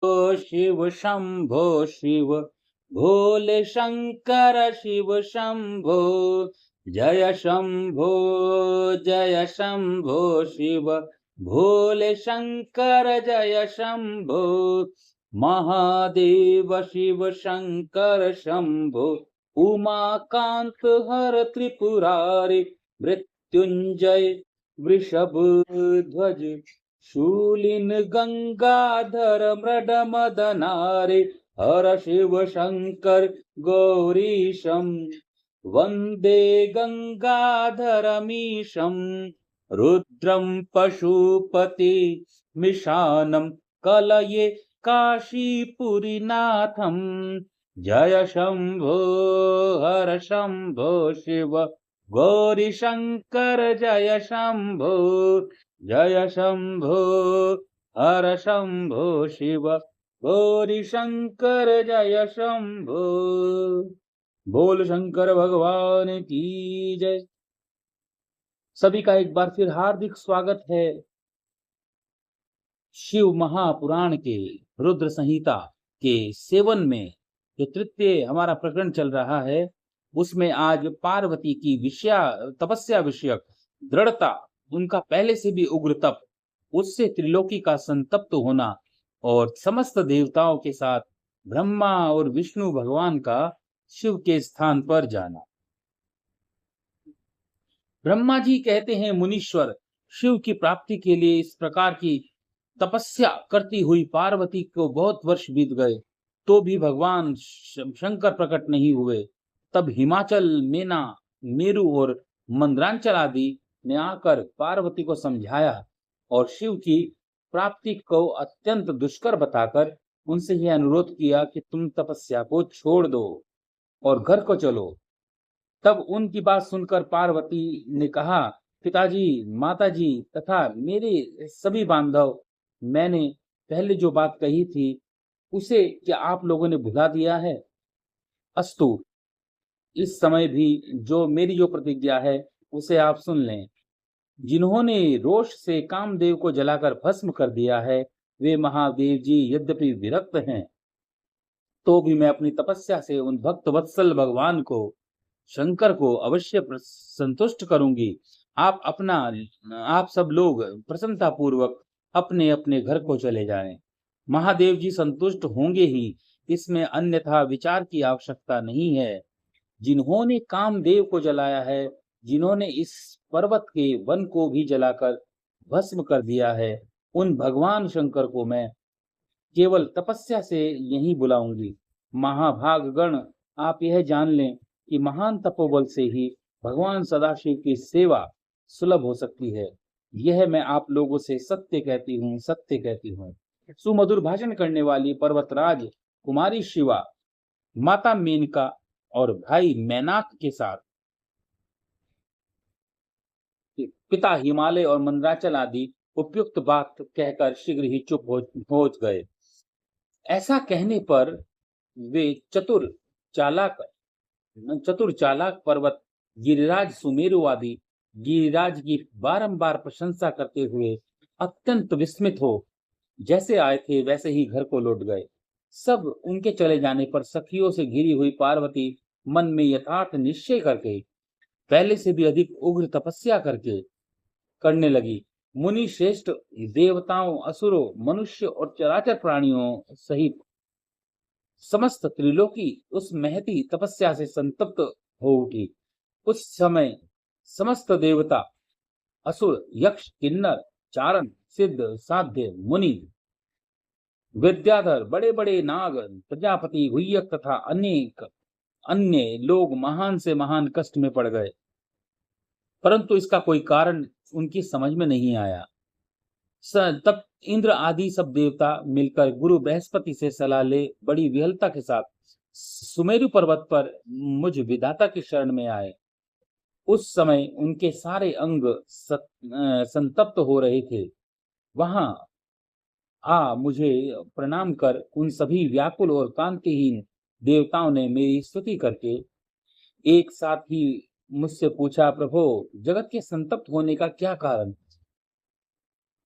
ओ शिव शंभो शिव, भोले शंकर शिव शंभो, जय शंभो, जय शंभो शिव, भोले शंकर जय शंभो, महादेव शिव शंकर शंभो, उमाकांत हर त्रिपुरारी, मृत्युंजय वृषभ ध्वज, शूलिन गंगाधर मृड मदनारे, हर शिव शंकर गौरीशम, वंदे गंगाधरमीशम, रुद्रम पशुपति मिशानम, कलये काशीपुरीनाथम, जय शंभो, हर शंभो शिव, गौरी शंकर जय शंभो, जय शंभो, हर शंभो शिव, गौरी शंकर जय शंभो। बोल शंकर भगवान की जय। सभी का एक बार फिर हार्दिक स्वागत है शिव महापुराण के रुद्र संहिता के सेवन में। जो तृतीय हमारा प्रकरण चल रहा है उसमें आज पार्वती की तपस्या विषयक दृढ़ता, उनका पहले से भी उग्र तप, उससे त्रिलोकी का संतप्त होना और समस्त देवताओं के साथ ब्रह्मा और विष्णु भगवान का शिव के स्थान पर जाना। ब्रह्मा जी कहते हैं, मुनीश्वर, शिव की प्राप्ति के लिए इस प्रकार की तपस्या करती हुई पार्वती को बहुत वर्ष बीत गए तो भी भगवान शंकर प्रकट नहीं हुए। तब हिमाचल, मेना, मेरु और मंदरांचल आदि ने आकर पार्वती को समझाया और शिव की प्राप्ति को अत्यंत दुष्कर बताकर उनसे यह अनुरोध किया कि तुम तपस्या को छोड़ दो और घर को चलो। तब उनकी बात सुनकर पार्वती ने कहा, पिताजी, माताजी तथा मेरे सभी बांधव, मैंने पहले जो बात कही थी उसे क्या आप लोगों ने भुला दिया है? अस्तु, इस समय भी मेरी जो प्रतिज्ञा है उसे आप सुन लें। जिन्होंने रोष से कामदेव को जलाकर भस्म कर दिया है वे महादेव जी यद्यपि विरक्त हैं तो भी मैं अपनी तपस्या से उन भक्त वत्सल भगवान को, शंकर को अवश्य संतुष्ट करूंगी। आप सब लोग प्रसन्नता पूर्वक अपने अपने घर को चले जाएं। महादेव जी संतुष्ट होंगे ही, इसमें अन्यथा विचार की आवश्यकता नहीं है। जिन्होंने कामदेव को जलाया है, जिन्होंने इस पर्वत के वन को भी जलाकर भस्म कर दिया है, उन भगवान शंकर को मैं केवल तपस्या से यहीं बुलाऊंगी। महाभागगण, आप यह जान लें कि महान तपोबल से ही भगवान सदाशिव की सेवा सुलभ हो सकती है। यह मैं आप लोगों से सत्य कहती हूँ। सुमधुर भाषण करने वाली पर्वतराज कुमारी शिवा, माता मेनका और भाई मैनाक के साथ पिता हिमालय और मंदराचल आदि उपयुक्त बात कहकर शीघ्र ही चुप हो गए। ऐसा कहने पर वे चतुर चालाक पर्वत गिरिराज सुमेरु आदि गिरिराज की बारंबार प्रशंसा करते हुए अत्यंत विस्मित हो जैसे आए थे वैसे ही घर को लौट गए। सब उनके चले जाने पर सखियों से घिरी हुई पार्वती मन में यथार्थ निश्चय करके पहले से भी अधिक उग्र तपस्या करने लगी। मुनि श्रेष्ठ देवताओं, असुरों, मनुष्य और चराचर प्राणियों सहित समस्त त्रिलोकी उस महती तपस्या से संतप्त हो उठी। उस समय समस्त देवता, असुर, यक्ष, किन्नर, चारण, सिद्ध, साध्य, मुनि, विद्याधर, बड़े बड़े नाग, प्रजापति, गुह्यक तथा अनेक अन्य लोग महान से महान कष्ट में पड़ गए, परंतु इसका कोई कारण उनकी समझ में नहीं आया। तब इंद्र आदि सब देवता मिलकर गुरु बृहस्पति से सलाह ले बड़ी विहलता के साथ सुमेरु पर्वत पर मुझ विधाता की शरण में आए। उस समय उनके सारे अंग संतप्त हो रहे थे। वहां मुझे प्रणाम कर उन सभी व्याकुल और कांतिहीन देवताओं ने मेरी स्तुति करके एक साथ ही मुझसे पूछा, प्रभो, जगत के संतप्त होने का क्या कारण?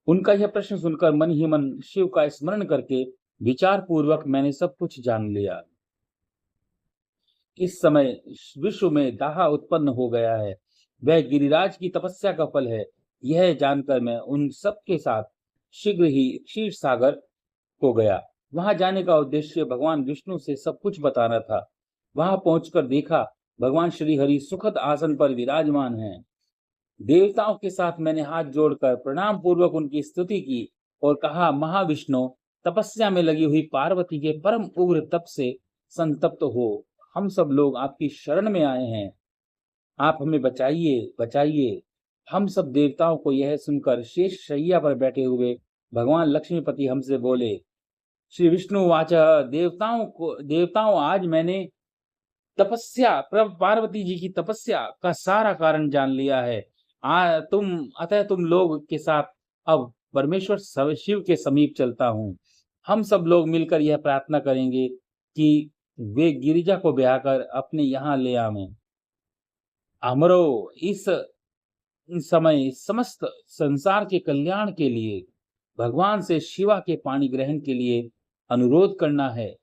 उनका यह प्रश्न सुनकर मन ही मन शिव का स्मरण करके विचार पूर्वक मैंने सब कुछ जान लिया। इस समय विश्व में दाह उत्पन्न हो गया है, वह गिरिराज की तपस्या का फल है। यह जानकर मैं उन सब के साथ शीघ्र ही क्षीर सागर को गया। वहां जाने का उद्देश्य भगवान विष्णु से सब कुछ बताना था। वहां पहुंचकर देखा भगवान श्री हरि सुखद आसन पर विराजमान हैं। देवताओं के साथ मैंने हाथ जोड़कर प्रणाम पूर्वक उनकी स्तुति की और कहा, महाविष्णु, तपस्या में लगी हुई पार्वती के परम उग्र तप से संतप्त हो हम सब लोग आपकी शरण में आए हैं। आप हमें बचाइए, बचाइए। हम सब देवताओं को यह सुनकर शेष शैया पर बैठे हुए भगवान लक्ष्मीपति हमसे बोले। श्री विष्णु वाच, देवताओं, आज मैंने पार्वती जी की तपस्या का सारा कारण जान लिया है। अतः तुम लोग के साथ अब परमेश्वर शिव के समीप चलता हूँ। हम सब लोग मिलकर यह प्रार्थना करेंगे कि वे गिरिजा को ब्याह कर अपने यहाँ ले आवें। हमरो इस समय समस्त संसार के कल्याण के लिए भगवान से शिवा के पाणी ग्रहण के लिए अनुरोध करना है।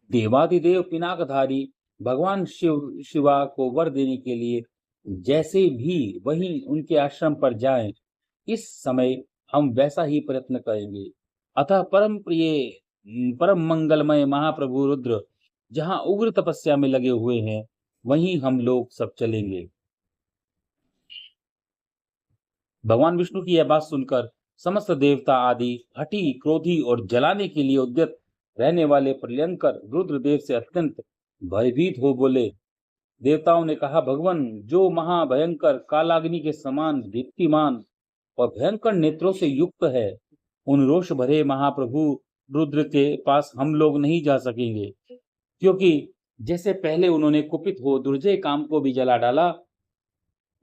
देवादिदेव पिनाकधारी भगवान शिवा को वर देने के लिए जैसे भी वही उनके आश्रम पर जाएं, इस समय हम वैसा ही प्रयत्न करेंगे। अतः परम प्रिय परम मंगलमय महाप्रभु रुद्र जहां उग्र तपस्या में लगे हुए हैं, वहीं हम लोग सब चलेंगे। भगवान विष्णु की यह बात सुनकर समस्त देवता आदि हठी, क्रोधी और जलाने के लिए उद्यत रहने वाले प्रियंकर रुद्रदेव से अत्यंत भयभीत हो बोले। देवताओं ने कहा, भगवान, जो महाभयंकर कालाग्नि के समान दीप्तिमान और भयंकर नेत्रों से युक्त है, उन रोष भरे महाप्रभु रुद्र के पास हम लोग नहीं जा सकेंगे, क्योंकि जैसे पहले उन्होंने कुपित हो दुर्जय काम को भी जला डाला,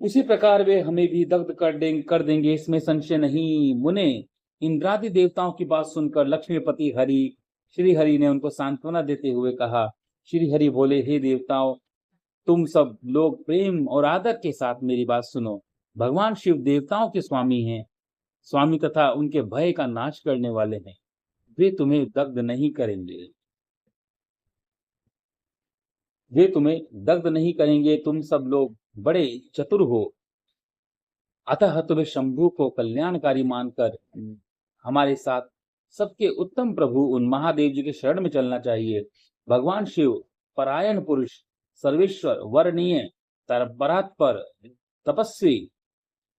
उसी प्रकार वे हमें भी दग्ध कर देंगे, इसमें संशय नहीं। मुने, इंद्रादि देवताओं की बात सुनकर लक्ष्मीपति श्री हरि ने उनको सांत्वना देते हुए कहा। श्री हरि बोले, हे देवताओं, तुम सब लोग प्रेम और आदर के साथ मेरी बात सुनो। भगवान शिव देवताओं के स्वामी तथा उनके भय का नाश करने वाले हैं। वे तुम्हें दग्ध नहीं करेंगे, तुम सब लोग बड़े चतुर हो, अतः तुम्हें शंभु को कल्याणकारी मानकर हमारे साथ सबके उत्तम प्रभु उन महादेव जी के शरण में चलना चाहिए। भगवान शिव परायण पुरुष, सर्वेश्वर, वरणीय, परात्पर, तपस्वी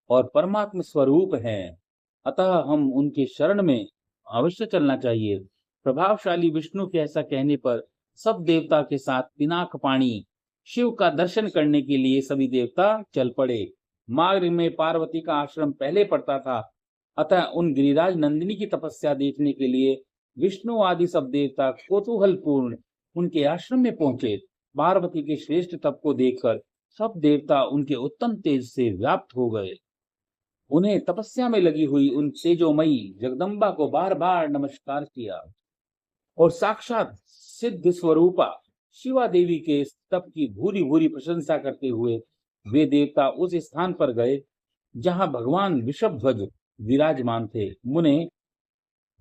और परमात्म स्वरूप हैं, अतः हम उनके शरण में अवश्य चलना चाहिए। प्रभावशाली विष्णु के ऐसा कहने पर सब देवता के साथ पिनाक पाणी शिव का दर्शन करने के लिए सभी देवता चल पड़े। मार्ग में पार्वती का आश्रम पहले पड़ता था, अतः उन गिरिराज नंदिनी की तपस्या देखने के लिए विष्णु आदि सब देवता कौतूहल पूर्ण उनके आश्रम में पहुंचे। पार्वती के श्रेष्ठ तप को देखकर सब देवता उनके उत्तम तेज से व्याप्त हो गए। उन्हें तपस्या में लगी हुई उन तेजोमयी जगदम्बा को बार बार नमस्कार किया और साक्षात सिद्ध स्वरूपा शिवा देवी के तप की भूरी भूरी प्रशंसा करते हुए वे देवता उस स्थान पर गए जहां भगवान वृषभध्वज विराजमान थे। मुने,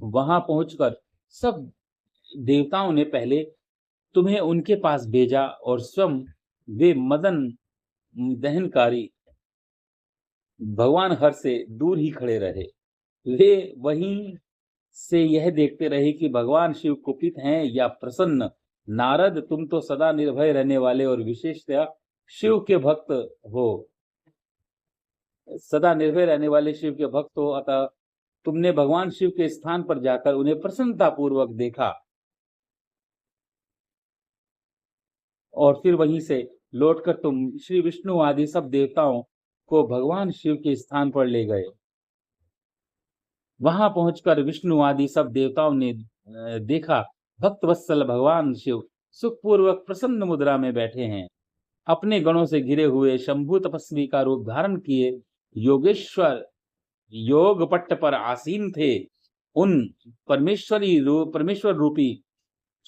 वहां पहुंचकर सब देवताओं ने पहले तुम्हें उनके पास भेजा और स्वयं वे मदन दहनकारी भगवान हर से दूर ही खड़े रहे। वे वहीं से यह देखते रहे कि भगवान शिव कुपित हैं या प्रसन्न। नारद, तुम तो सदा निर्भय रहने वाले और विशेषतया शिव के भक्त हो, अतः तुमने भगवान शिव के स्थान पर जाकर उन्हें प्रसन्नता पूर्वक देखा और फिर वहीं से लौटकर तुम श्री विष्णु आदि सब देवताओं को भगवान शिव के स्थान पर ले गए। वहां पहुंचकर विष्णु आदि सब देवताओं ने देखा भक्त वत्सल भगवान शिव सुखपूर्वक प्रसन्न मुद्रा में बैठे हैं। अपने गणों से घिरे हुए शंभु तपस्वी का रूप धारण किए योगेश्वर योग पट्ट पर आसीन थे। उन परमेश्वर रूपी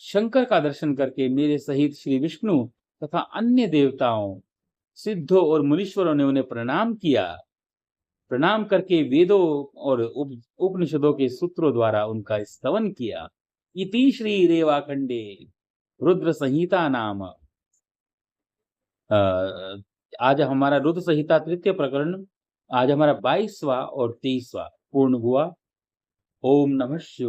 शंकर का दर्शन करके मेरे सहित श्री विष्णु तथा अन्य देवताओं, सिद्धों और मुनीश्वरों ने उन्हें प्रणाम किया। प्रणाम करके वेदों और उपनिषदों के सूत्रों द्वारा उनका स्तवन किया। इति श्री रेवाखंडे रुद्र संहिता नाम आज हमारा रुद्र संहिता तृतीय प्रकरण आज हमारा 22वां और 23वां पूर्ण हुआ। ओम नमः शिवाय।